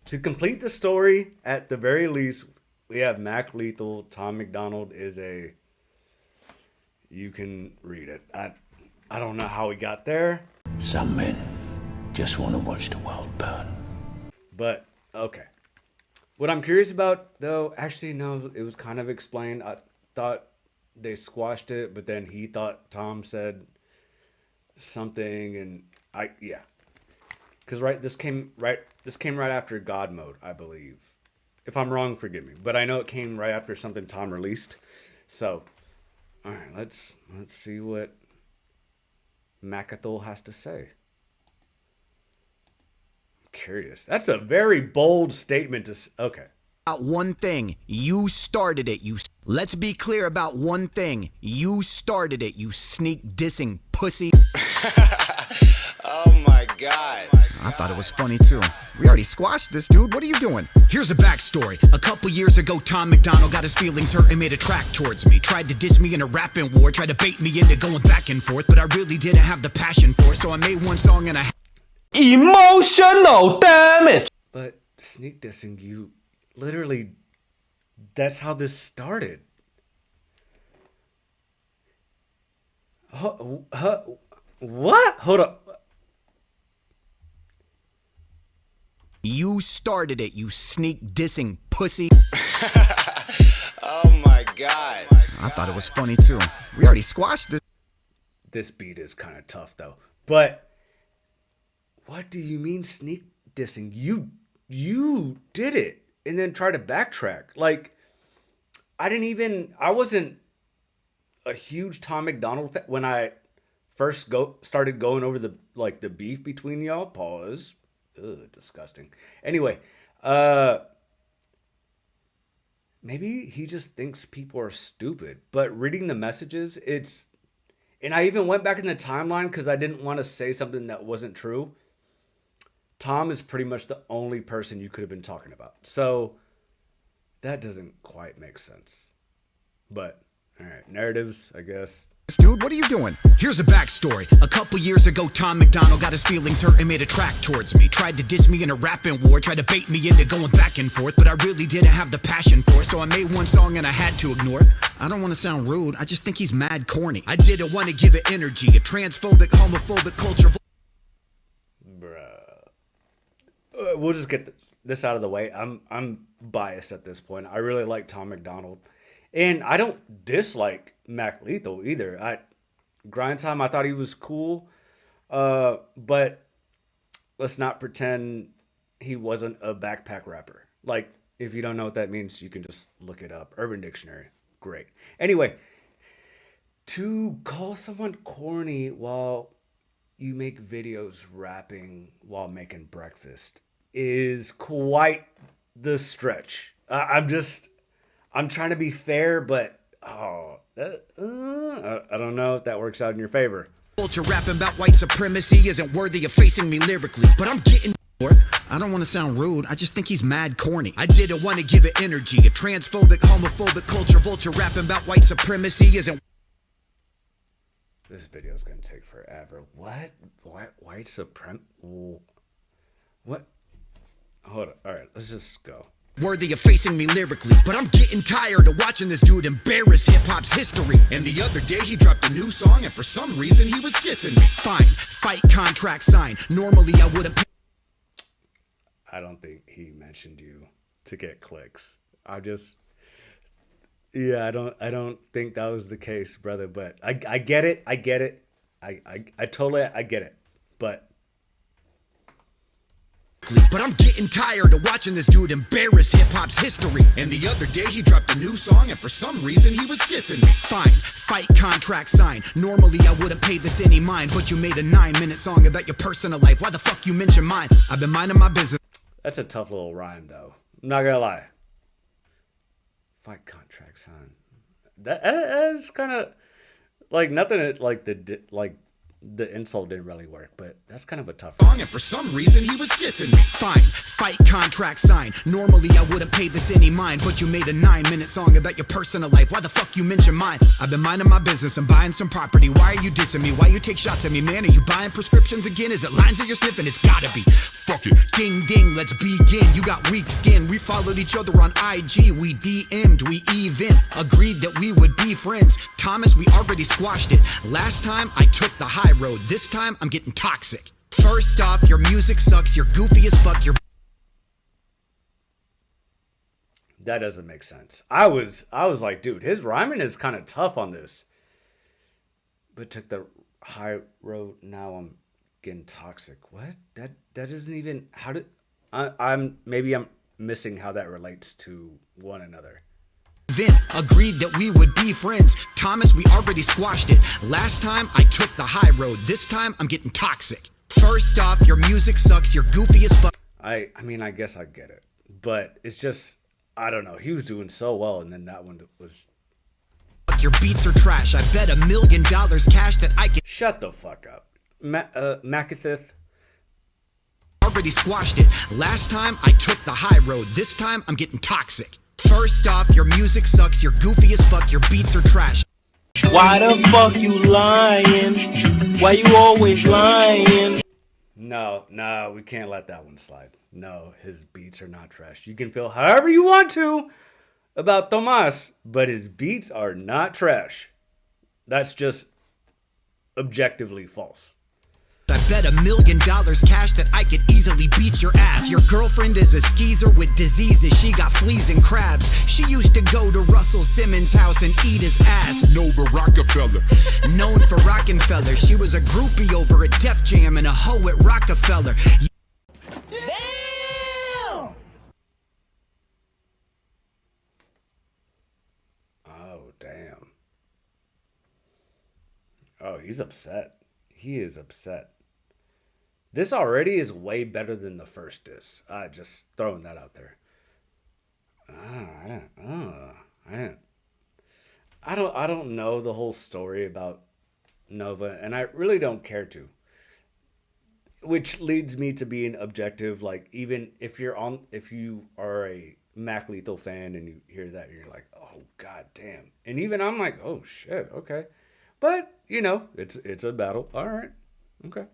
to complete the story, at the very least, we have Mac Lethal. Tom Macdonald is a... You can read it. I don't know how we got there. Some men just want to watch the world burn. But, okay. What I'm curious about, though, actually, no, it was kind of explained. I thought they squashed it, but then he thought Tom said something, and yeah. Because this came right after God Mode, I believe. If I'm wrong, forgive me. But I know it came right after something Tom released. So, all right, let's see what Macdonald has to say. I'm curious. That's a very bold statement to... Okay. About one thing, you started it. Let's be clear about one thing. You started it, you sneak dissing pussy. Oh my God. I thought it was funny too. We already squashed this, dude. What are you doing? Here's a backstory. A couple years ago, Tom Macdonald got his feelings hurt and made a track towards me. Tried to diss me in a rapping war, tried to bait me into going back and forth, but I really didn't have the passion for it, so I made one song and I... Emotional damage! But sneak dissing, you literally... That's how this started. What? Hold up. You started it, you sneak dissing pussy. Oh my God. I thought it was funny too. We already squashed this. This beat is kind of tough though. But what do you mean sneak dissing? You did it and then try to backtrack. Like I wasn't a huge Tom Macdonald fan when I first started going over the beef between y'all. Pause. Ugh, disgusting. Anyway, maybe he just thinks people are stupid. But reading the messages, and I even went back in the timeline because I didn't want to say something that wasn't true. Tom is pretty much the only person you could have been talking about. So that doesn't quite make sense. But, all right, narratives, I guess. Dude, what are you doing? Here's a backstory. A couple years ago, Tom Macdonald got his feelings hurt and made a track towards me. Tried to diss me in a rapping war, tried to bait me into going back and forth, but I really didn't have the passion for it, so I made one song and I had to ignore it. I don't want to sound rude, I just think he's mad corny. I didn't want to give it energy, a transphobic, homophobic culture. Bruh. We'll just get this out of the way. I'm biased at this point. I really like Tom Macdonald. And I don't dislike Mac Lethal either. Grind Time, I thought he was cool. But let's not pretend he wasn't a backpack rapper. Like, if you don't know what that means, you can just look it up. Urban Dictionary. Great. Anyway, to call someone corny while you make videos rapping while making breakfast is quite the stretch. I'm trying to be fair, but I don't know if that works out in your favor. Culture rapping about white supremacy isn't worthy of facing me lyrically, but I'm getting more. I don't want to sound rude, I just think he's mad corny. I didn't want to give it energy, a transphobic, homophobic culture vulture rapping about white supremacy isn't... This video is going to take forever. What? White supremacy? What? Hold on. All right, let's just go. Worthy of facing me lyrically, but I'm getting tired of watching this dude embarrass hip-hop's history. And the other day he dropped a new song and for some reason he was dissing me. Fine, fight contract signed. Normally I wouldn't... I don't think he mentioned you to get clicks. I don't think that was the case, brother, but I get it. I totally get it. But I'm getting tired of watching this dude embarrass hip-hop's history. And the other day he dropped a new song and for some reason he was dissing me. Fine, fight contract signed. Normally I wouldn't pay this any mind, but you made a 9-minute song about your personal life. Why the fuck you mention mine? I've been minding my business. That's a tough little rhyme though. I'm not gonna lie. Fight contract signed. That's kind of like nothing like the insult didn't really work, but that's kind of a tough song, and for some reason he was dissing me. Fine, fight contract signed. Normally I wouldn't pay this any mind, but you made a 9-minute song about your personal life. Why the fuck you mention mine? I've been minding my business and buying some property. Why are you dissing me? Why you take shots at me, man? Are you buying prescriptions again? Is it lines that you're sniffing? It's gotta be. Fuck it. Ding ding, let's begin. You got weak skin. We followed each other on IG. We DM'd, we even agreed that we would be friends. Thomas, we already squashed it. Last time I took the high road. This time I'm getting toxic. First off, your music sucks. You're goofy as fuck. You're That doesn't make sense. I was like, dude, his rhyming is kind of tough on this. But took the high road. Now I'm getting toxic. What? That doesn't even. How did I'm missing how that relates to one another. Vin agreed that we would be friends. Thomas, we already squashed it. Last time I took the high road. This time I'm getting toxic. First off, your music sucks. You're goofy as fuck. I mean, I guess I get it, but it's just, I don't know. He was doing so well, and then that one was. Your beats are trash. I bet $1 million cash that I can. Shut the fuck up, Macdonald. Already squashed it. Last time I took the high road. This time I'm getting toxic. First off, your music sucks. You're goofy as fuck. Your beats are trash. Why the fuck you lying? Why you always lying? No, we can't let that one slide. No, his beats are not trash. You can feel however you want to about Tomas, but his beats are not trash. That's just objectively false. I bet $1 million cash that I could easily beat your ass. Your girlfriend is a skeezer with diseases. She got fleas and crabs. She used to go to Russell Simmons' house and eat his ass. Nova Rockefeller. Known for Rockefeller. She was a groupie over at Def Jam and a hoe at Rockefeller. Oh, damn. Oh, he's upset. He is upset. This already is way better than the first diss. Just throwing that out there. I don't know the whole story about Nova, and I really don't care to. Which leads me to being objective. Like, even if you are a Mac Lethal fan and you hear that, you're like, oh god damn. And even I'm like, oh shit, okay. But you know, it's a battle. All right, okay.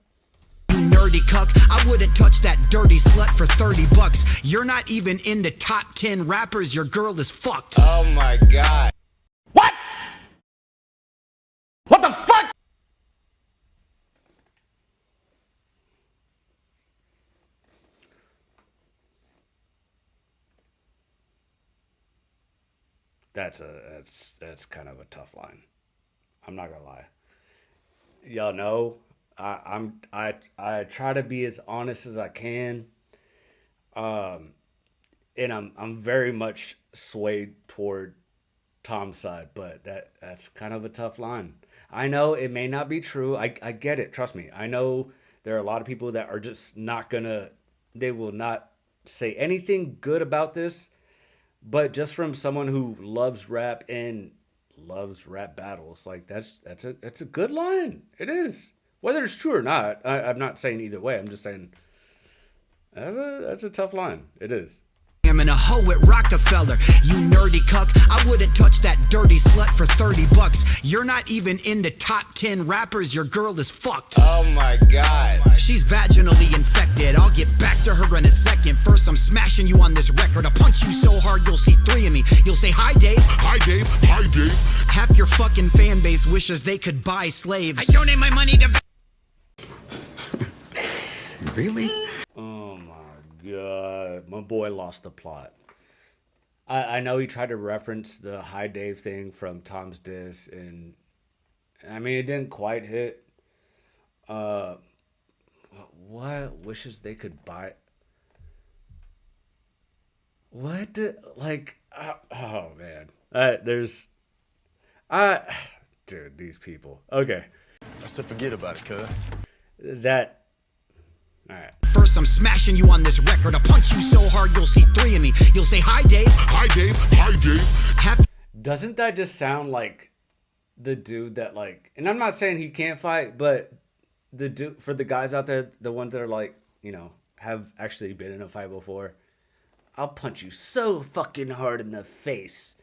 Nerdy cuck, I wouldn't touch that dirty slut for $30. You're not even in the top 10 rappers. Your girl is fucked. Oh my god. What? What the fuck? That's kind of a tough line. I'm not gonna lie. Y'all know I try to be as honest as I can. And I'm very much swayed toward Tom's side, but that's kind of a tough line. I know it may not be true. I get it. Trust me. I know there are a lot of people that are just not they will not say anything good about this, but just from someone who loves rap and loves rap battles, like that's a good line. It is. Whether it's true or not, I'm not saying either way. I'm just saying that's a tough line. It is. I'm in a hoe at Rockefeller. You nerdy cuck, I wouldn't touch that dirty slut for $30. You're not even in the top 10 rappers. Your girl is fucked. Oh my god. She's vaginally infected. I'll get back to her in a second. First, I'm smashing you on this record. I'll punch you so hard you'll see 3 of me. You'll say, hi, Dave. Hi, Dave. Hi, Dave. Half your fucking fan base wishes they could buy slaves. I donate my money to... Really? Oh my god, my boy lost the plot. I know he tried to reference the Hi Dave thing from Tom's diss, and I mean it didn't quite hit. What wishes they could buy? What? Oh man, dude, these people. Okay, I said forget about it, cuz. that. All right. First, I'm smashing you on this record. I'll punch you so hard you'll see 3 of me. You'll say, hi, Dave. Hi, Dave. Hi, Dave. Half Doesn't that just sound like the dude that like, and I'm not saying he can't fight, but the dude, for the guys out there, the ones that are like, you know, have actually been in a fight before, I'll punch you so fucking hard in the face,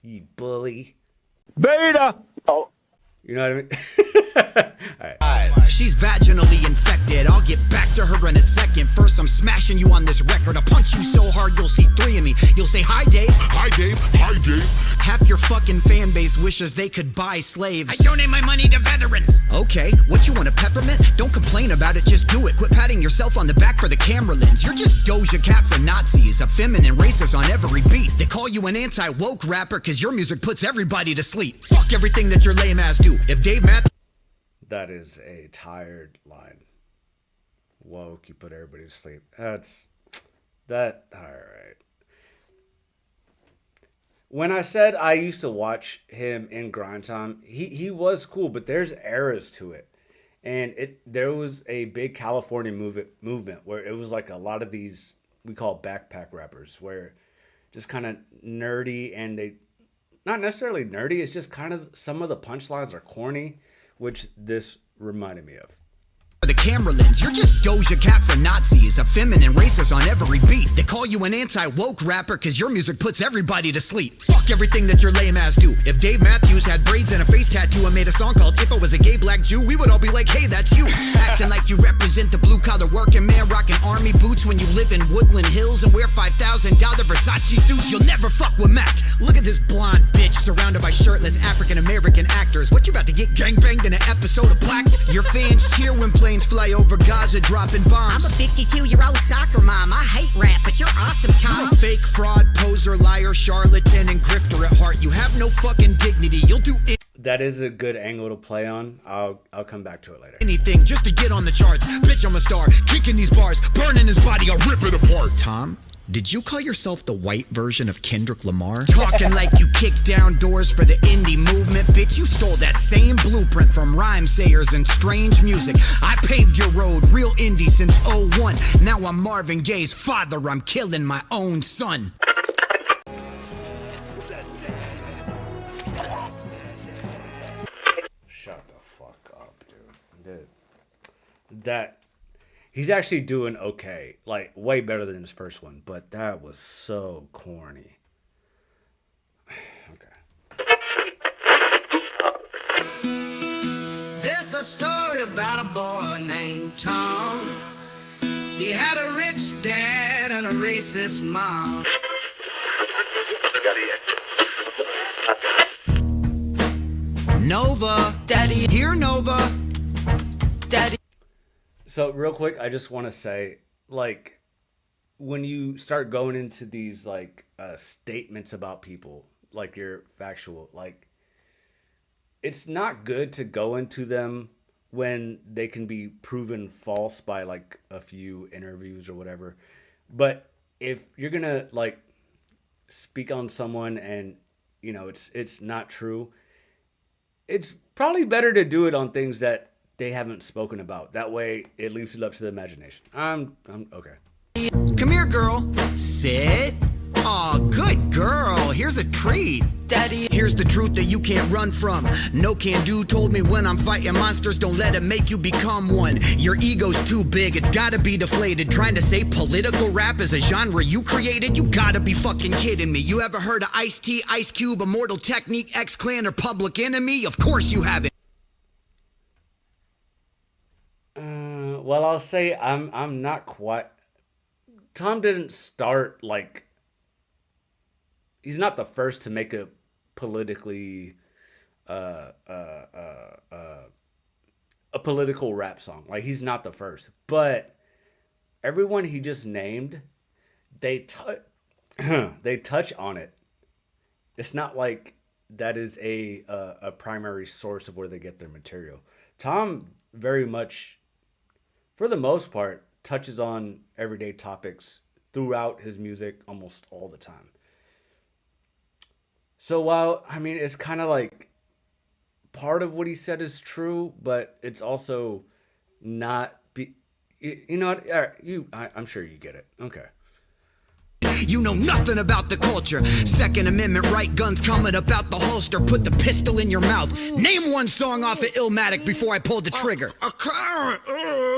you bully. Beta. You know what I mean? She's vaginally infected. I'll get back to her in a second. First, I'm smashing you on this record. I'll punch you so hard you'll see three of me. You'll say, hi, Dave. Hi, Dave. Hi, Dave. Half your fucking fan base wishes they could buy slaves. I donate my money to veterans. Okay, what you want, a peppermint? Don't complain about it, just do it. Quit patting yourself on the back for the camera lens. You're just Doja Cat for Nazis, a feminine racist on every beat. They call you an anti-woke rapper cause your music puts everybody to sleep. Fuck everything that your lame ass do. If Dave Matthews... That is a tired line. Woke, you put everybody to sleep. That's... That... Alright. When I said I used to watch him in Grind Time, he was cool, but there's eras to it. And there was a big California movement where it was like a lot of these, we call backpack rappers, where just kind of nerdy, and they... Not necessarily nerdy, it's just kind of some of the punchlines are corny, which this reminded me of. The camera lens, you're just Doja Cat for Nazis, a feminine racist on every beat. They call you an anti-woke rapper cause your music puts everybody to sleep. Fuck everything that your lame ass do. If Dave Matthews had braids and a face tattoo and made a song called If I Was a Gay Black Jew, we would all be like, hey, that's you. Acting like you represent the blue-collar working man, rocking army boots when you live in Woodland Hills and wear $5,000 Versace suits. You'll never fuck with Mac. Look at this blonde bitch surrounded by shirtless African-American actors. What, you about to get gangbanged in an episode of Black? Your fans cheer when planes fly over Gaza dropping bombs. I'm a 52-year-old soccer mom. I hate rap, but you're awesome, Tom. You're a fake fraud, poser, liar, charlatan, and grifter at heart. You have no fucking dignity. You'll do That is a good angle to play on. I'll come back to it later. anything just to get on the charts. Bitch, I'm a star. Kicking these bars, burning his body, I'll rip it apart. Tom, did you call yourself the white version of Kendrick Lamar? Talking like you kicked down doors for the indie movement. Bitch, you stole that same blueprint from rhyme sayers and strange music. I paved your road, real indie since '01. Now I'm Marvin Gaye's father. I'm killing my own son. Shut the fuck up, dude. That he's actually doing okay, like way better than his first one, but that was so corny. Okay. There's a story about a boy named Tom. He had a rich dad and a racist mom. Nova. Daddy. Here, Nova. Daddy. So real quick, I just want to say, like, when you start going into these like statements about people, like you're factual, like it's not good to go into them when they can be proven false by like a few interviews or whatever. But if you're gonna like speak on someone and you know it's not true, it's probably better to do it on things that they haven't spoken about. That way it leaves it up to the imagination. I'm okay. Come here, girl. Sit. Aw, good girl. Here's a treat. Daddy. Here's the truth that you can't run from. No can do told me when I'm fighting monsters, don't let it make you become one. Your ego's too big, it's gotta be deflated. Trying to say political rap is a genre you created? You gotta be fucking kidding me. You ever heard of Ice-T, Ice Cube, Immortal Technique, X-Clan, or Public Enemy? Of course you haven't. Well, I'll say I'm not quite. Tom didn't start like. He's not the first to make a politically, a political rap song. Like he's not the first, but everyone he just named, they touch on it. It's not like that is a primary source of where they get their material. Tom very much, for the most part, touches on everyday topics throughout his music almost all the time. So while, I mean, it's kind of like part of what he said is true, but it's also not, you know what, all right, I'm sure you get it. Okay. You know nothing about the culture. Second Amendment right, guns coming about the holster. Put the pistol in your mouth. Name one song off of Illmatic before I pull the trigger.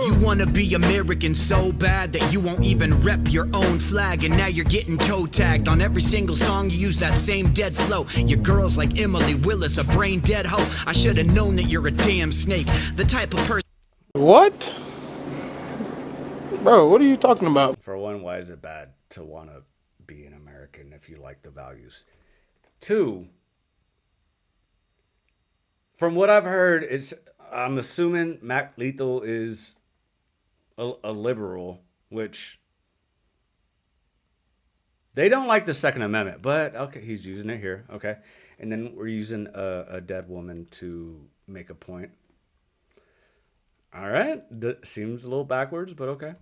You wanna be American so bad that you won't even rep your own flag, and now you're getting toe tagged. On every single song you use that same dead flow. Your girl's like Emily Willis, a brain dead hoe. I should have known that you're a damn snake. The type of person. What? Bro, what are you talking about? For one, why is it bad to want to be an American if you like the values? Two, from what I've heard, I'm assuming Mac Lethal is a liberal, which they don't like the Second Amendment, but okay, he's using it here. Okay. And then we're using a dead woman to make a point. All right. Seems a little backwards, but okay.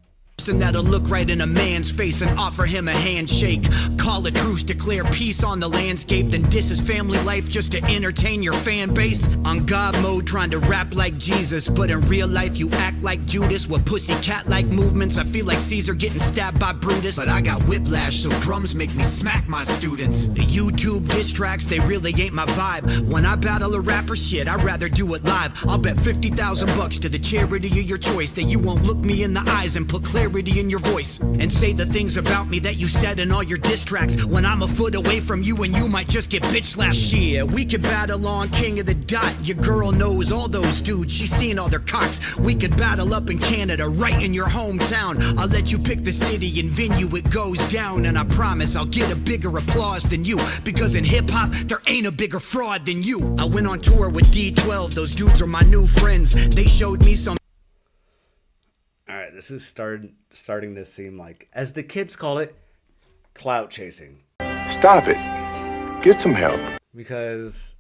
That'll look right in a man's face and offer him a handshake. Call a truce, declare peace on the landscape, then diss his family life just to entertain your fan base. On God mode, trying to rap like Jesus, but in real life you act like Judas with pussycat-like movements. I feel like Caesar getting stabbed by Brutus, but I got whiplash, so drums make me smack my students. The YouTube diss tracks, they really ain't my vibe. When I battle a rapper, shit, I'd rather do it live. I'll bet $50,000 to the charity of your choice that you won't look me in the eyes and put clarity in your voice and say the things about me that you said in all your diss tracks when I'm a foot away from you and you might just get bitch slapped. Shit, we could battle on King of the Dot. Your girl knows all those dudes, she's seen all their cocks. We could battle up in Canada, right in your hometown. I'll let you pick the city and venue it goes down, and I promise I'll get a bigger applause than you, because in hip-hop there ain't a bigger fraud than you. I went on tour with D12, those dudes are my new friends. They showed me some. All right, this is starting to seem like, as the kids call it, clout chasing. Stop it. Get some help. Because,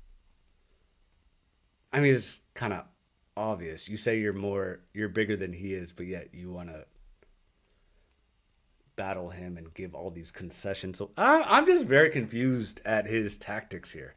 I mean, it's kind of obvious. You say you're bigger than he is, but yet you want to battle him and give all these concessions. So I'm just very confused at his tactics here.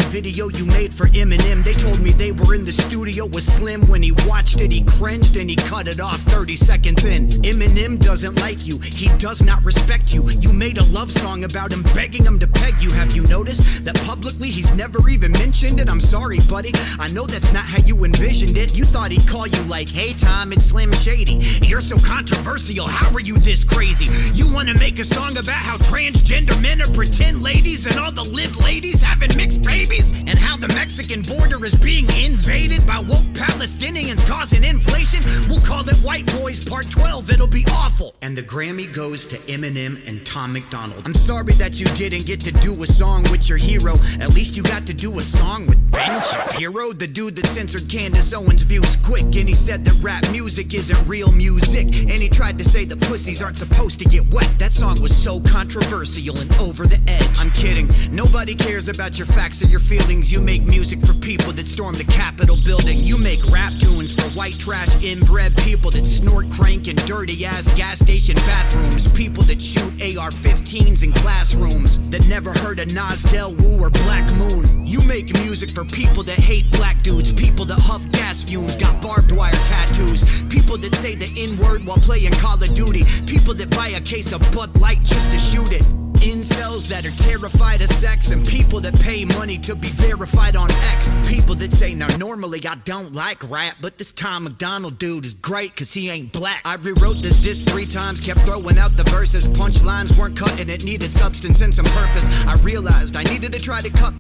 Video you made for Eminem, they told me they were in the studio with Slim. When he watched it, he cringed and he cut it off 30 seconds in. Eminem doesn't like you, he does not respect you. You made a love song about him, begging him to peg you. Have you noticed that publicly he's never even mentioned it? I'm sorry, buddy, I know that's not how you envisioned it. You thought he'd call you like, hey Tom, it's Slim Shady. You're so controversial, how are you this crazy? You wanna make a song about how transgender men are pretend ladies and all the live ladies having mixed babies? And how the Mexican border is being invaded by woke Palestinians causing inflation? We'll call it White Boys Part 12, it'll be awful. And the Grammy goes to Eminem and Tom Macdonald. I'm sorry that you didn't get to do a song with your hero. At least you got to do a song with Ben Shapiro, the dude that censored Candace Owens' views quick. And he said that rap music isn't real music. And he tried to say the pussies aren't supposed to get wet. That song was so controversial and over the edge. I'm kidding, nobody cares about your facts or your feelings. You make music for people that storm the Capitol building. You make rap tunes for white trash inbred people that snort crank in dirty ass gas station bathrooms. People that shoot AR-15s in classrooms, that never heard of Nas Del Woo or Black Moon. You make music for people that hate black dudes, people that huff gas fumes, got barbed wire tattoos, people that say the N-word while playing Call of Duty, people that buy a case of Bud Light just to shoot it. Incels that are terrified of sex, and people that pay money to be verified on X. People that say, now normally I don't like rap, but this Tom Macdonald dude is great cause he ain't black. I rewrote this diss 3 times, kept throwing out the verses. Punchlines weren't cutting, it needed substance and some purpose. I realized I needed to try to cut.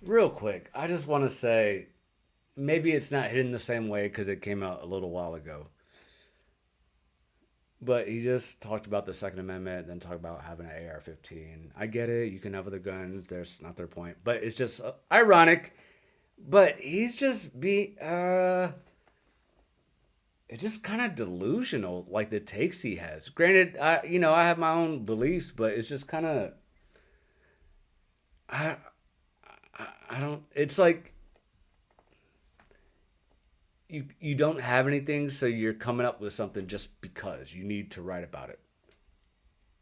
Real quick, I just want to say, maybe it's not hidden the same way because it came out a little while ago. But he just talked about the Second Amendment, then talked about having an AR-15. I get it. You can have other guns. There's not their point. But it's just ironic. But he's just it's just kind of delusional, like the takes he has. Granted, I have my own beliefs, but it's just kind of, I don't, it's like, you don't have anything, so you're coming up with something just because you need to write about it.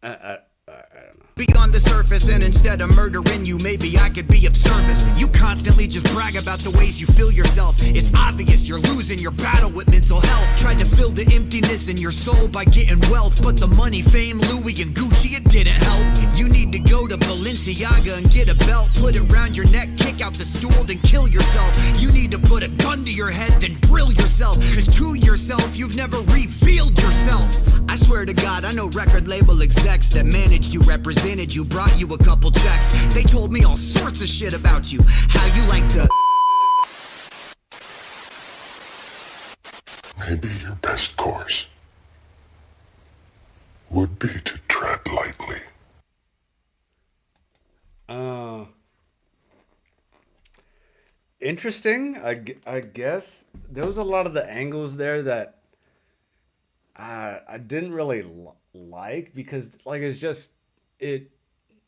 I don't know. Be on on the surface, and instead of murdering you, maybe I could be of service. You constantly just brag about the ways you feel yourself. It's obvious you're losing your battle with mental health. Tried to fill the emptiness in your soul by getting wealth, but the money, fame, Louis and Gucci, it didn't help. You need to go to Balenciaga and get a belt, put it around your neck, kick out the stool, then kill yourself. You need to put a gun to your head, then drill yourself, cause to yourself, you've never revealed yourself. I swear to God, I know record label execs that managed you, represented you, brought you a couple checks. They told me all sorts of shit about you, how you like to. Maybe your best course would be to tread lightly. Interesting. I guess there was a lot of the angles there that I didn't really like, because like it's just it.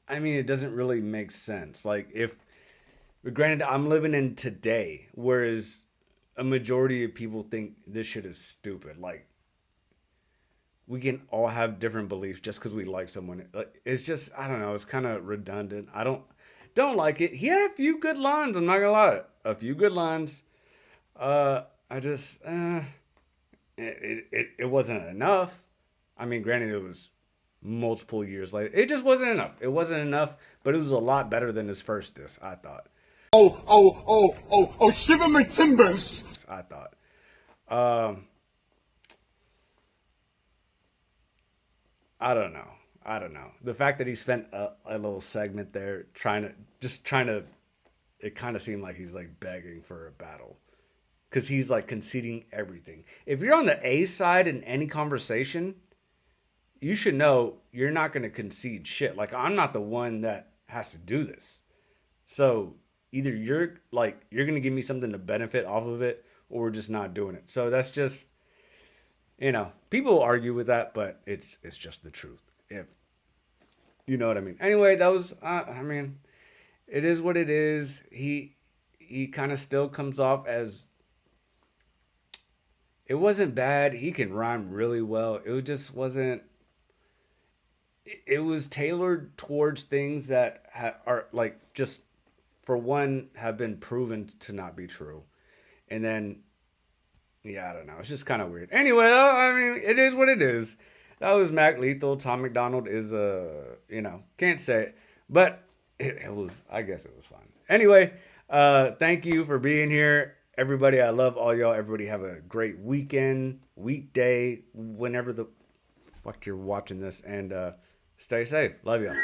I mean, it doesn't really make sense. Like, if granted, I'm living in today, whereas a majority of people think this shit is stupid. Like, we can all have different beliefs just because we like someone. It's just, I don't know. It's kind of redundant. I don't like it. He had a few good lines. I'm not gonna lie, a few good lines. I just, it wasn't enough. I mean, granted, it was multiple years later. It just wasn't enough. It wasn't enough, but it was a lot better than his first diss, I thought. Oh, shiver my timbers. I thought. I don't know. The fact that he spent a little segment there trying to, it kind of seemed like he's like begging for a battle, because he's like conceding everything. If you're on the A side in any conversation, you should know you're not going to concede shit. Like, I'm not the one that has to do this. So either you're going to give me something to benefit off of it, or we're just not doing it. So that's just, people argue with that, but it's just the truth. If you know what I mean. Anyway, that was, it is what it is. He kind of still comes off as, it wasn't bad. He can rhyme really well. It just wasn't, it was tailored towards things that are like, just for one, have been proven to not be true. And then, yeah, I don't know. It's just kind of weird. Anyway, it is what it is. That was Mac Lethal. Tom Macdonald is can't say it, but it was, I guess it was fun. Anyway, thank you for being here, everybody. I love all y'all. Everybody have a great weekend, weekday, whenever the fuck you're watching this, and stay safe. Love y'all.